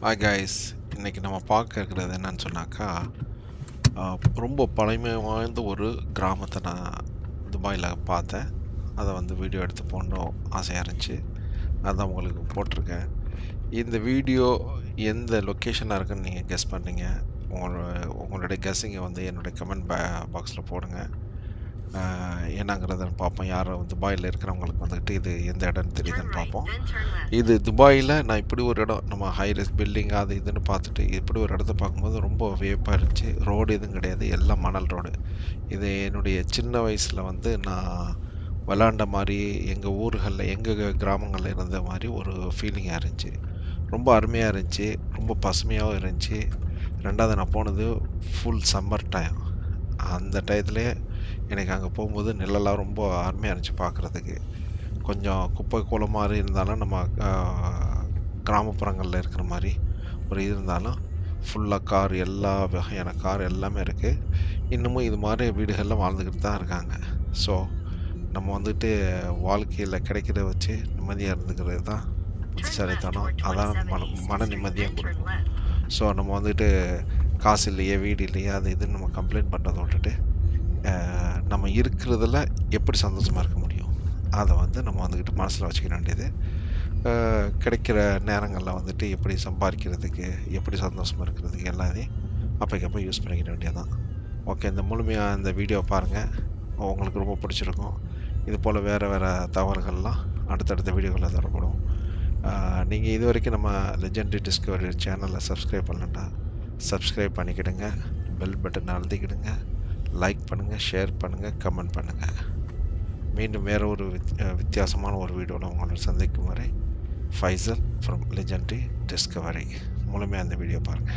Hi guys. இன்னைக்கு நம்ம பார்க்க இருக்கிறது என்னன்னு சொன்னாக்கா, அ ரொம்ப பழமை வாய்ந்த ஒரு கிராமத்த நான் துபாயில பார்த்தேன். அத வந்து வீடியோ எடுத்து போடணும் ஆசையா இருந்துச்சு. அதான் உங்களுக்கு போட்டிருக்கேன். இந்த வீடியோ எந்த லொக்கேஷன்ல இருக்குன்னு நீங்க கெஸ் பண்ணீங்க. உங்களுடைய கெஸ்ஸிங்க வந்து என்னுடைய கமெண்ட் பாக்ஸ்ல போடுங்க. அ என்னங்கிறத பார்ப்போம். யார் துபாயில இருக்கிறவங்களுக்கு வந்துட்டு இது எந்த இடம்னு தெரியுதுன்னு பார்ப்போம். இது துபாயில நான் இப்படி ஒரு இடம் நம்ம ஹைரைஸ் பில்டிங் அது இதுன்னு பார்த்துட்டு இப்படி ஒரு இடத்த பார்க்கும்போது ரொம்ப வியப்பா இருந்துச்சு. ரோடு எதுவும் கிடையாது. எல்லாம் மணல் ரோடு. இது என்னுடைய சின்ன வயசுல வந்து நான் விளாண்ட மாரி, எங்க ஊர்கள்ல, எங்க கிராமங்கள்ல இருந்த மாரி ஒரு ஃபீலிங்கா இருந்துச்சு. ரொம்ப அருமையா இருந்துச்சு. ரொம்ப பசுமையாவும் இருந்துச்சு. 2வது நான் போனது ஃபுல் சம்மர் டைம். அந்த டயத்திலேயே எனக்கு அங்க போகும்போது நிழல்லாம் ரொம்ப அருமையா இருந்துச்சு பார்க்குறதுக்கு. கொஞ்சம் குப்பை கூளம் மாரி இருந்தாலும் நம்ம அ கிராமப்புறங்கள்ல இருக்கிற மாரி ஒரு இது இருந்தாலும், ஃபுல்லா கார் எல்லா வகையான கார் எல்லாமே இருக்கு. இன்னமும் இது மாரி வீடுகள்ல வாழ்ந்துக்கிட்டு தான் இருக்காங்க. ஸோ, நம்ம வந்துட்டு வாழ்க்கையில கிடைக்கிறத வச்சு நிம்மதியா இருந்துக்கிறது தான் புத்திசாலித்தனம். அதான் மன மன நிம்மதியும் குடுக்கும். ஸோ, நம்ம வந்துட்டு காசு இல்லையே, வீடு இல்லையே, அது இதுன்னு நம்ம கம்ப்ளைண்ட் பண்றத விட்டுட்டு, நம்ம இருக்கிறதுல எப்படி சந்தோஷமா இருக்க முடியும்? அத வந்து நம்ம வந்துகிட்டு மனசுல வச்சுக்க வேண்டியது. கிடைக்கிற நேரங்கள்ல வந்துட்டு எப்படி சம்பாரிக்கிறதுக்கு, எப்படி சந்தோஷமா இருக்கிறதுக்கு எல்லாத்தையும் அப்பைக்கப்ப யூஸ் பண்ணிக்கிட வேண்டியதுதான். ஓகே. இந்த முழுமையா இந்த வீடியோ பாருங்க. உங்களுக்கு ரொம்ப பிடிச்சிருக்கும். இது போல வேற வேற தகவல்கள்லாம் அடுத்தடுத்த வீடியோக்கள்ல தரப்படும். நீங்க இதுவரைக்கும் நம்ம லெஜெண்டரி டிஸ்கவரி சேனல சப்ஸ்கிரைப் பண்ணலன்னா, சப்ஸ்கிரைப் பண்ணிக்கிடுங்க. பெல் பட்டன அழுத்திக்கிடுங்க. லைக் பண்ணுங்க, ஷேர் பண்ணுங்க, கமெண்ட் பண்ணுங்க. மீண்டும் வேற ஒரு வித்தியாசமான ஒரு வீடியோல உங்களை சந்திக்கும் வரை ஃபைசல் ஃப்ரம் லெஜெண்டரி டிஸ்கவரி. முழுமையா அந்த வீடியோ பாருங்க.